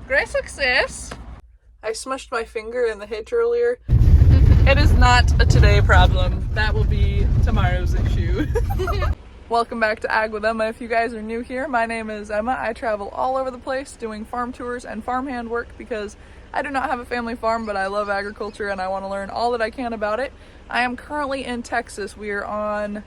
Great success! I smushed my finger in the hitch earlier. It is not a today problem. That will be tomorrow's issue. Welcome back to Ag with Emma. If you guys are new here, my name is Emma. I travel all over the place doing farm tours and farmhand work because I do not have a family farm, but I love agriculture and I want to learn all that I can about it. I am currently in Texas. We are on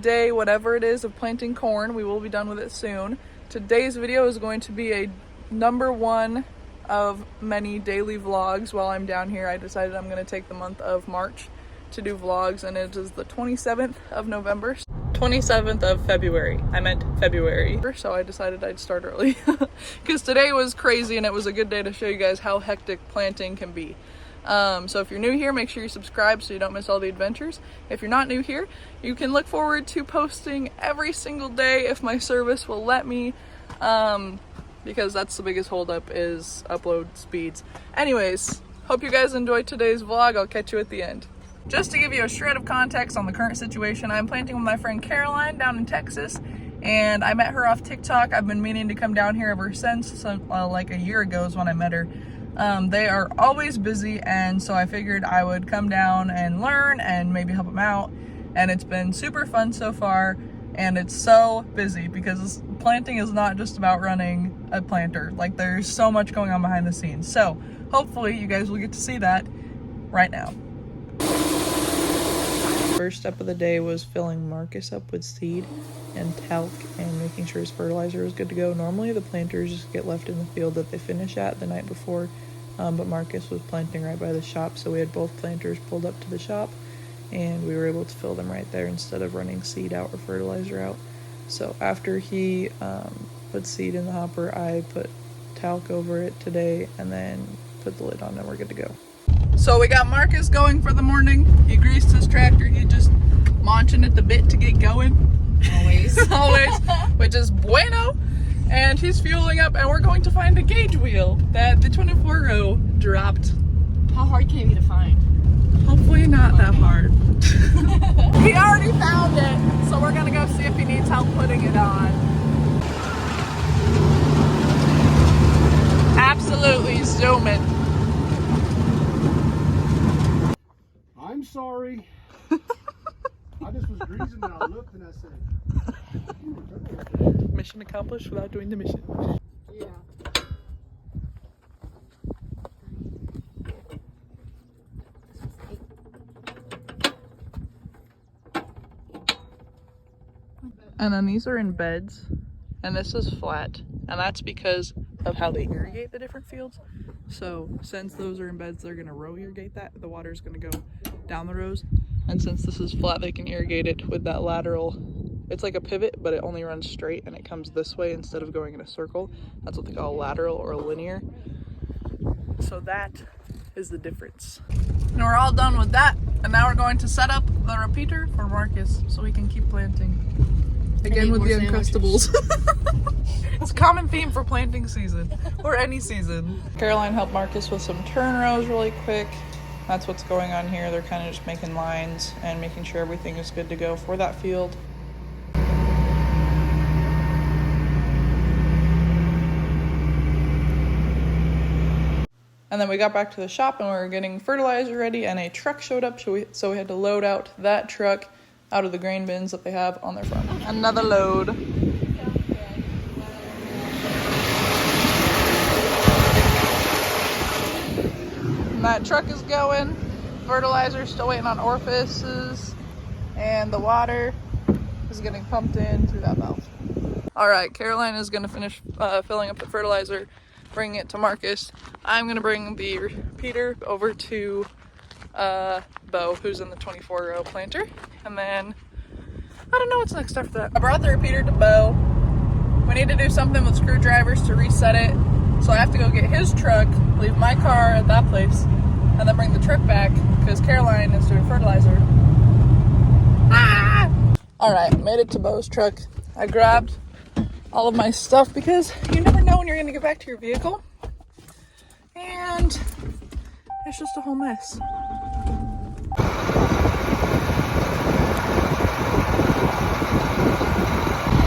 day whatever it is of planting corn. We will be done with it soon. Today's video is going to be a number one of many daily vlogs while I'm down here. I decided I'm going to take the month of March to do vlogs, and it is the 27th of November. 27th of February. I meant February. So I decided I'd start early because today was crazy and it was a good day to show you guys how hectic planting can be. So if you're new here, make sure you subscribe so you don't miss all the adventures. If you're not new here, you can look forward to posting every single day if my service will let me, because that's the biggest holdup is upload speeds. Anyways, hope you guys enjoyed today's vlog. I'll catch you at the end. Just to give you a shred of context on the current situation, I'm planting with my friend Caroline down in Texas, and I met her off TikTok. I've been meaning to come down here ever since, so, like a year ago is when I met her. They are always busy, and so I figured I would come down and learn and maybe help them out, and it's been super fun so far, and it's so busy because planting is not just about running a planter. Like, there's so much going on behind the scenes. So hopefully you guys will get to see that right now. First step of the day was filling Marcus up with seed and talc and making sure his fertilizer was good to go. Normally the planters just get left in the field that they finish at the night before, but Marcus was planting right by the shop, so we had both planters pulled up to the shop and we were able to fill them right there instead of running seed out or fertilizer out. So after he put seed in the hopper, I put talc over it today and then put the lid on and we're good to go. So we got Marcus going for the morning. He greased his tractor. He just launching at the bit to get going. Always. Always, which is bueno. And he's fueling up, and we're going to find a gauge wheel that the 24-row dropped. How hard can it be to find? Hopefully not that hard. He already found it, so we're gonna go see if he needs help putting it on. Absolutely zooming. I'm sorry. I just was greasing and I looked and I said, Mission accomplished without doing the mission. Yeah. And then these are in beds, and this is flat, and that's because of how they irrigate the different fields. So since those are in beds, they're gonna row irrigate that. The water's gonna go down the rows, and since this is flat, they can irrigate it with that lateral. It's like a pivot, but it only runs straight and it comes this way instead of going in a circle. That's what they call lateral or linear. So that is the difference. And we're all done with that, and now we're going to set up the repeater for Marcus so we can keep planting. Again with the Uncrustables. It's a common theme for planting season, or any season. Caroline helped Marcus with some turn rows really quick. That's what's going on here. They're kind of just making lines and making sure everything is good to go for that field. And then we got back to the shop and we were getting fertilizer ready, and a truck showed up, so we had to load out that truck out of the grain bins that they have on their farm. Another load. And that truck is going. Fertilizer still waiting on orifices, and the water is getting pumped in through that valve. All right, Caroline is gonna finish filling up the fertilizer, bringing it to Marcus. I'm gonna bring the repeater over to Bo, who's in the 24-row planter, and then I don't know what's next after that. I brought the repeater to Bo. We need to do something with screwdrivers to reset it, so I have to go get his truck, leave my car at that place, and then bring the truck back because Caroline is doing fertilizer. Ah! All right, made it to Bo's truck. I grabbed all of my stuff because you never know when you're gonna get back to your vehicle, and it's just a whole mess.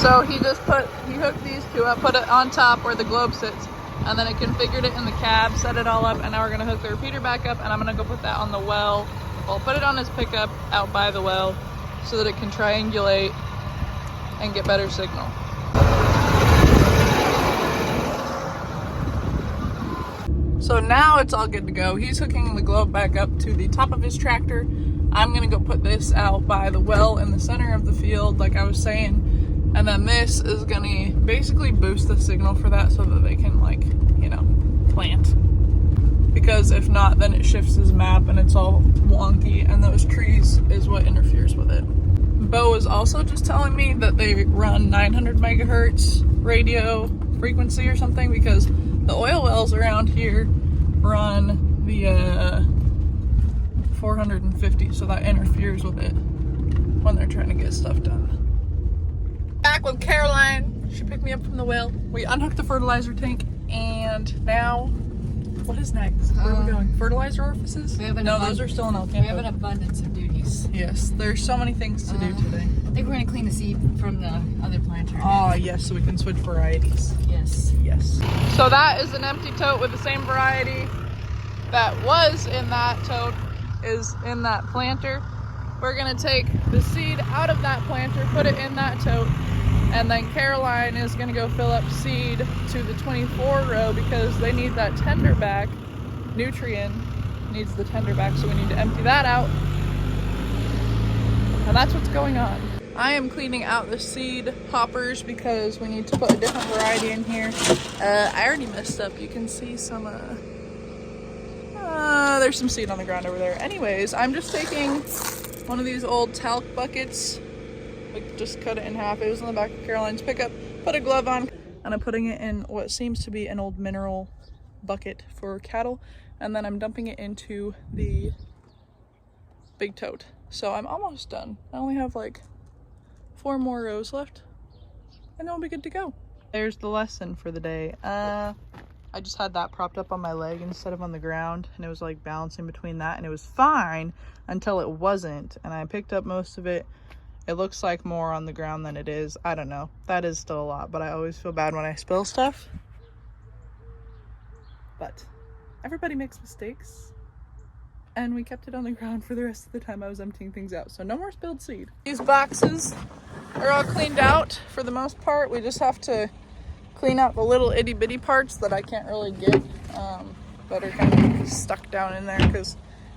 So he hooked these two up, put it on top where the globe sits, and then it configured it in the cab, set it all up, and now we're gonna hook the repeater back up, and I'm gonna go put that on the well. I'll put it on his pickup out by the well so that it can triangulate and get better signal. So now it's all good to go. He's hooking the globe back up to the top of his tractor. I'm gonna go put this out by the well in the center of the field, like I was saying. And then this is gonna basically boost the signal for that so that they can, like, you know, plant. Because if not, then it shifts his map and it's all wonky, and those trees is what interferes with it. Bo is also just telling me that they run 900 megahertz radio frequency or something, because the oil wells around here run the 450, so that interferes with it when they're trying to get stuff done. Back with Caroline. She picked me up from the well. We unhooked the fertilizer tank, and now, what is next? Where are we going? Fertilizer orifices? No, those are still in El Campo. We have an abundance of duties. Yes, there's so many things to do today. I think we're gonna clean the seed from the other planter. Oh yes, so we can switch varieties. Yes. Yes. So that is an empty tote with the same variety that was in that tote is in that planter. We're gonna take the seed out of that planter, put it in that tote, and then Caroline is gonna go fill up seed to the 24 row because they need that tender back. Nutrient needs the tender back, so we need to empty that out. And that's what's going on. I am cleaning out the seed hoppers because we need to put a different variety in here. I already messed up. You can see some, there's some seed on the ground over there. Anyways, I'm just taking one of these old talc buckets, like just cut it in half. It was in the back of Caroline's pickup. Put a glove on, and I'm putting it in what seems to be an old mineral bucket for cattle. And then I'm dumping it into the big tote. So I'm almost done. I only have like 4 more rows left, and then we'll be good to go. There's the lesson for the day. I just had that propped up on my leg instead of on the ground, and it was like balancing between that, and it was fine until it wasn't, and I picked up most of it. It looks like more on the ground than it is. I don't know. That is still a lot, but I always feel bad when I spill stuff. But everybody makes mistakes, and we kept it on the ground for the rest of the time I was emptying things out, so no more spilled seed. These boxes are all cleaned out for the most part. We just have to clean out the little itty bitty parts that I can't really get, that are kind of stuck down in there because,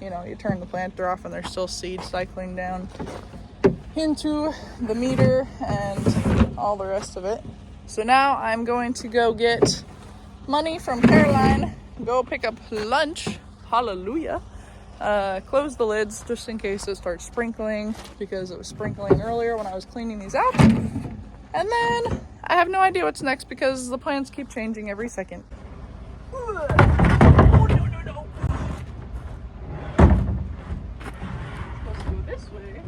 you know, you turn the planter off and there's still seed cycling down into the meter and all the rest of it. So now I'm going to go get money from Caroline, go pick up lunch, hallelujah, close the lids just in case it starts sprinkling, because it was sprinkling earlier when I was cleaning these out. And then I have no idea what's next because the plans keep changing every second. Oh, no. Let's go this way.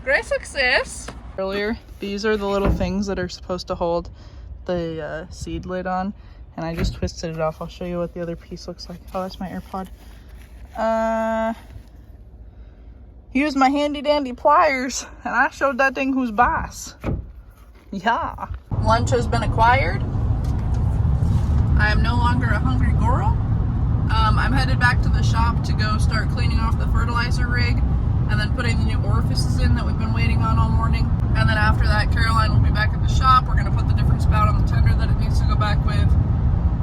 Great success! Earlier, these are the little things that are supposed to hold the seed lid on, and I just twisted it off. I'll show you what the other piece looks like. Oh, that's my AirPod. Used my handy dandy pliers, and I showed that thing who's boss. Yeah. Lunch has been acquired. I am no longer a hungry girl. I'm headed back to the shop to go start cleaning off the fertilizer rig and then putting the new orifices in that we've been waiting on all morning. And then after that, Caroline will be back at the shop. We're gonna put the different spout on the tender that it needs to go back with.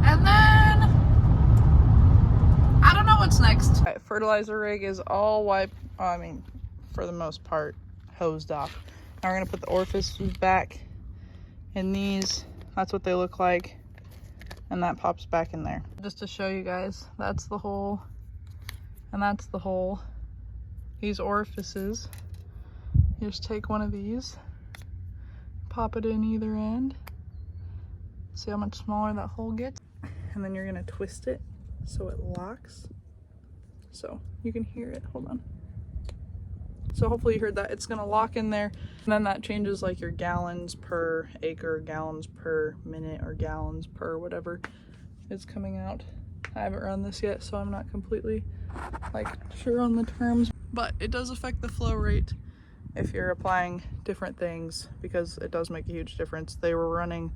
And then, I don't know what's next. Fertilizer rig is all wiped, I mean, for the most part, hosed off. Now we're gonna put the orifices back in these. That's what they look like. And that pops back in there. Just to show you guys, that's the hole, and that's the hole. These orifices, you just take one of these, pop it in either end. See how much smaller that hole gets? And then you're gonna twist it so it locks. So you can hear it, hold on. So hopefully you heard that. It's gonna lock in there. And then that changes like your gallons per acre, gallons per minute, or gallons per whatever is coming out. I haven't run this yet, so I'm not completely like sure on the terms, but it does affect the flow rate if you're applying different things, because it does make a huge difference. They were running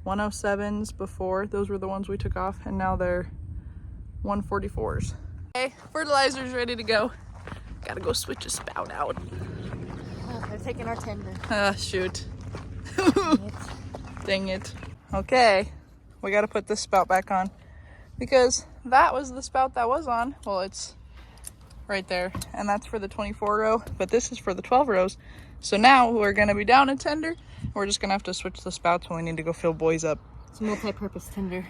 107s before, those were the ones we took off, and now they're 144s. Okay, fertilizer's ready to go. Gotta go switch a spout out. Oh, they're taking our tender. Ah, shoot. Dang it. Okay, we gotta put this spout back on because that was the spout that was on. Well, it's right there, and that's for the 24 row, but this is for the 12 rows. So now we're gonna be down a tender. We're just gonna have to switch the spouts when we need to go fill boys up. It's a multi-purpose tender.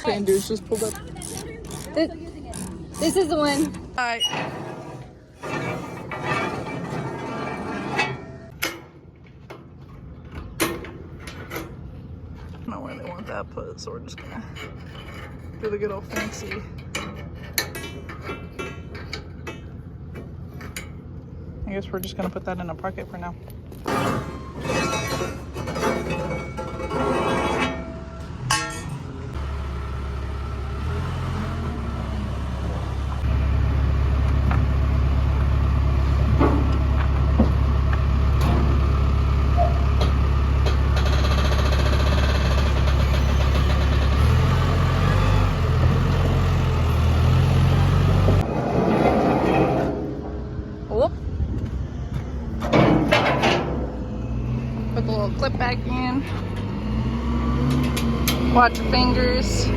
Sanders just pulled up. This is the one. Hi. Not where they want that put, so we're just gonna do the good old fancy. I guess we're just gonna put that in a pocket for now. Put the little clip back in. Watch your fingers.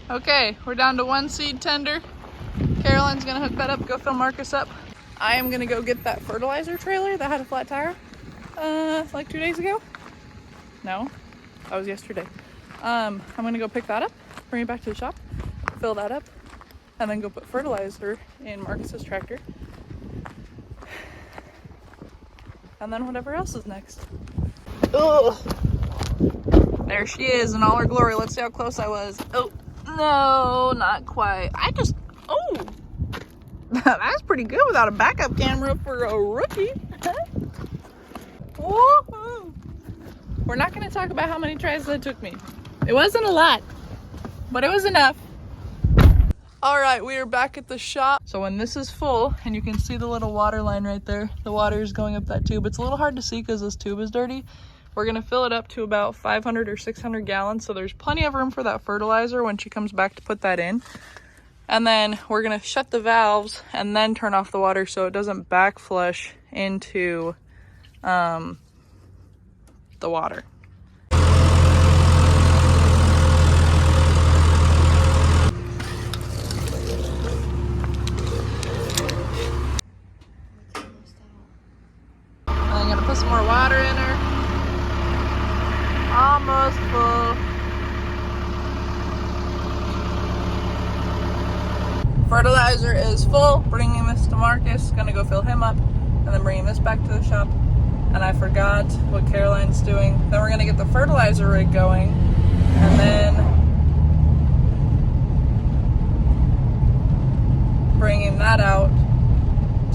Okay, we're down to 1 seed tender. Caroline's gonna hook that up, go fill Marcus up. I am gonna go get that fertilizer trailer that had a flat tire like 2 days ago. No, that was yesterday. I'm gonna go pick that up, bring it back to the shop, fill that up, and then go put fertilizer in Marcus's tractor. And then whatever else is next. Ugh. There she is in all her glory. Let's see how close I was. Oh, no, not quite. Oh, that's pretty good without a backup camera for a rookie. Woo-hoo. We're not going to talk about how many tries that took me. It wasn't a lot, but it was enough. All right, we are back at the shop. So when this is full, and you can see the little water line right there, the water is going up that tube. It's a little hard to see because this tube is dirty. We're gonna fill it up to about 500 or 600 gallons. So there's plenty of room for that fertilizer when she comes back to put that in. And then we're gonna shut the valves and then turn off the water so it doesn't back flush into the water. I'm gonna put some more water in her. Almost full. Fertilizer is full. Bringing this to Marcus. Gonna go fill him up, and then bringing this back to the shop. And I forgot what Caroline's doing. Then we're gonna get the fertilizer rig going, and then bringing that out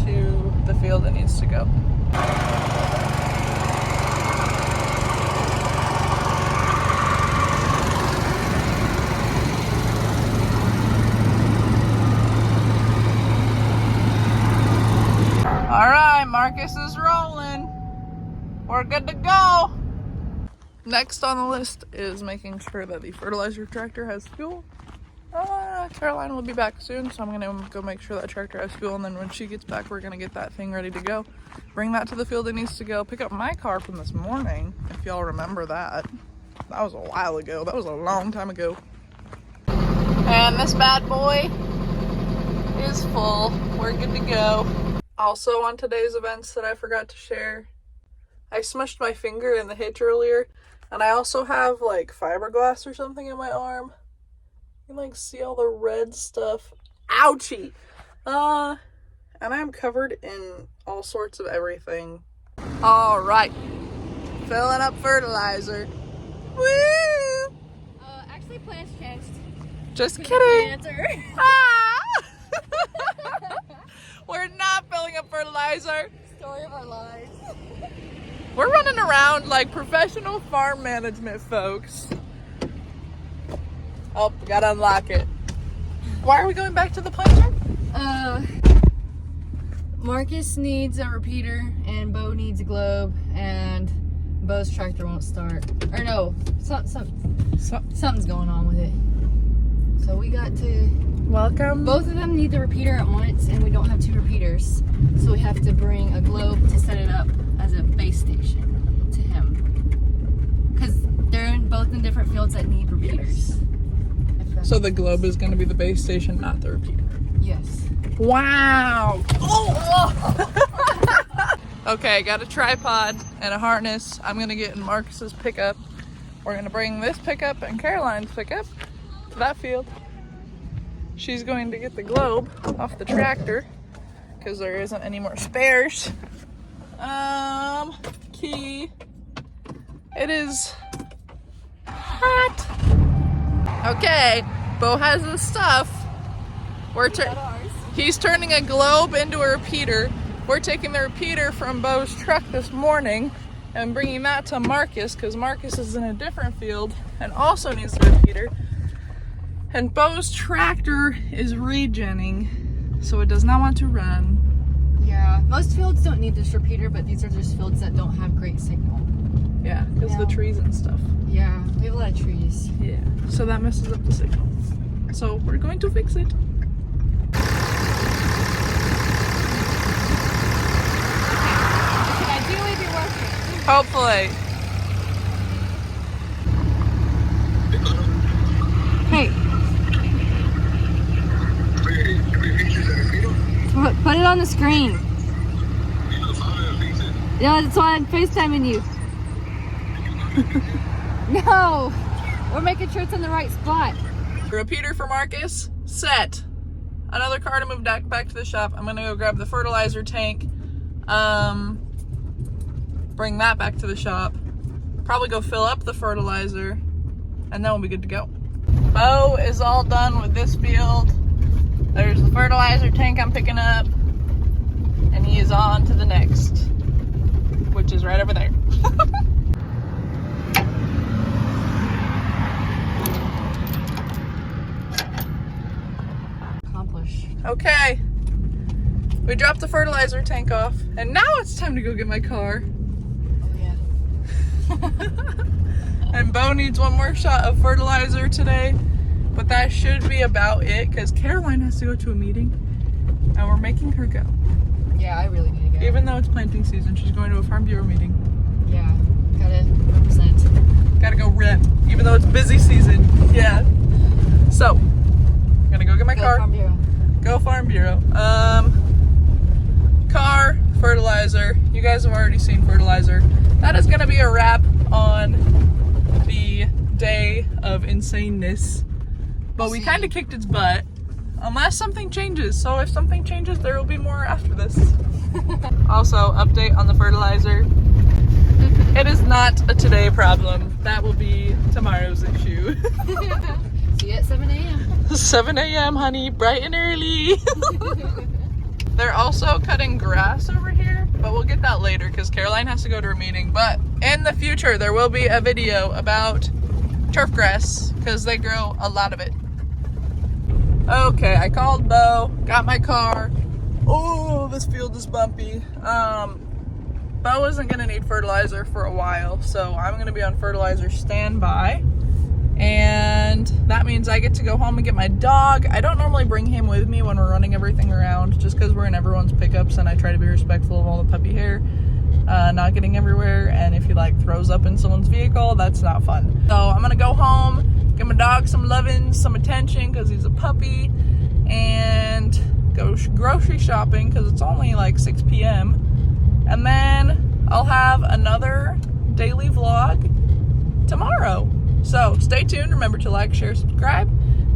to the field it needs to go. All right, Marcus is rolling. We're good to go. Next on the list is making sure that the fertilizer tractor has fuel. Caroline will be back soon, so I'm gonna go make sure that tractor has fuel, and then when she gets back, we're gonna get that thing ready to go. Bring that to the field it needs to go. Pick up my car from this morning, if y'all remember that. That was a while ago. That was a long time ago. And this bad boy is full. We're good to go. Also on today's events that I forgot to share, I smushed my finger in the hitch earlier, and I also have like fiberglass or something in my arm. You can like see all the red stuff. Ouchie! And I'm covered in all sorts of everything. All right, filling up fertilizer. Woo! Actually, plans changed. Just kidding. Answer. Ah! We're not filling up fertilizer. Story of our lives. We're running around like professional farm management folks. Oh, we gotta unlock it. Why are we going back to the planter? Marcus needs a repeater, and Bo needs a globe, and Bo's tractor won't start. Or no, something's going on with it. So we got to... Welcome. Both of them need the repeater at once, and we don't have 2 repeaters. So we have to bring a globe to set it up as a base station to him. Because they're both in different fields that need repeaters. So the globe is going to be the base station, not the repeater. Yes. Wow. Oh. Okay, got a tripod and a harness. I'm going to get in Marcus's pickup. We're going to bring this pickup and Caroline's pickup to that field. She's going to get the globe off the tractor because there isn't any more spares. Key. It is hot. Okay, Bo has the stuff. He's turning a globe into a repeater. We're taking the repeater from Bo's truck this morning and bringing that to Marcus because Marcus is in a different field and also needs the repeater. And Bo's tractor is regenning, so it does not want to run. Yeah, most fields don't need this repeater, but these are just fields that don't have great signal. Yeah, because the trees and stuff. Yeah, we have a lot of trees. Yeah, so that messes up the signal. So we're going to fix it. Should ideally be working. Hopefully. Hey. Put it on the screen. Yeah, that's why I'm FaceTiming you. No, we're making sure it's in the right spot. Repeater for Marcus, set. Another car to move back to the shop. I'm gonna go grab the fertilizer tank, bring that back to the shop, probably go fill up the fertilizer, and then we'll be good to go. Bo is all done with this field. There's the fertilizer tank I'm picking up, and he is on to the next, which is right over there. Accomplished. Okay, we dropped the fertilizer tank off, and now it's time to go get my car. Oh yeah. And Bo needs one more shot of fertilizer today, but that should be about it because Caroline has to go to a meeting and we're making her go. Yeah, I really need to go. Even though it's planting season, she's going to a Farm Bureau meeting. Yeah, gotta represent. Gotta go rep, even though it's busy season. Yeah. So, I'm gonna go get my car. Farm Bureau. Go Farm Bureau. Car, fertilizer. You guys have already seen fertilizer. That is gonna be a wrap on the day of insaneness. But we kind of kicked its butt. Unless something changes. So if something changes, there will be more after this. Also, update on the fertilizer. It is not a today problem. That will be tomorrow's issue. See you at 7 a.m. 7 a.m. honey, bright and early. They're also cutting grass over here, but we'll get that later because Caroline has to go to her meeting. But in the future, there will be a video about turf grass because they grow a lot of it. Okay, I called Bo, got my car. Oh, this field is bumpy. Bo isn't gonna need fertilizer for a while, so I'm gonna be on fertilizer standby. And that means I get to go home and get my dog. I don't normally bring him with me when we're running everything around, just because we're in everyone's pickups and I try to be respectful of all the puppy hair, not getting everywhere. And if he like throws up in someone's vehicle, that's not fun. So I'm gonna go home, give my dog some loving, some attention because he's a puppy, and go grocery shopping because it's only like 6 p.m. And then I'll have another daily vlog tomorrow. So stay tuned. Remember to like, share, subscribe.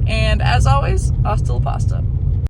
And as always, hasta la pasta.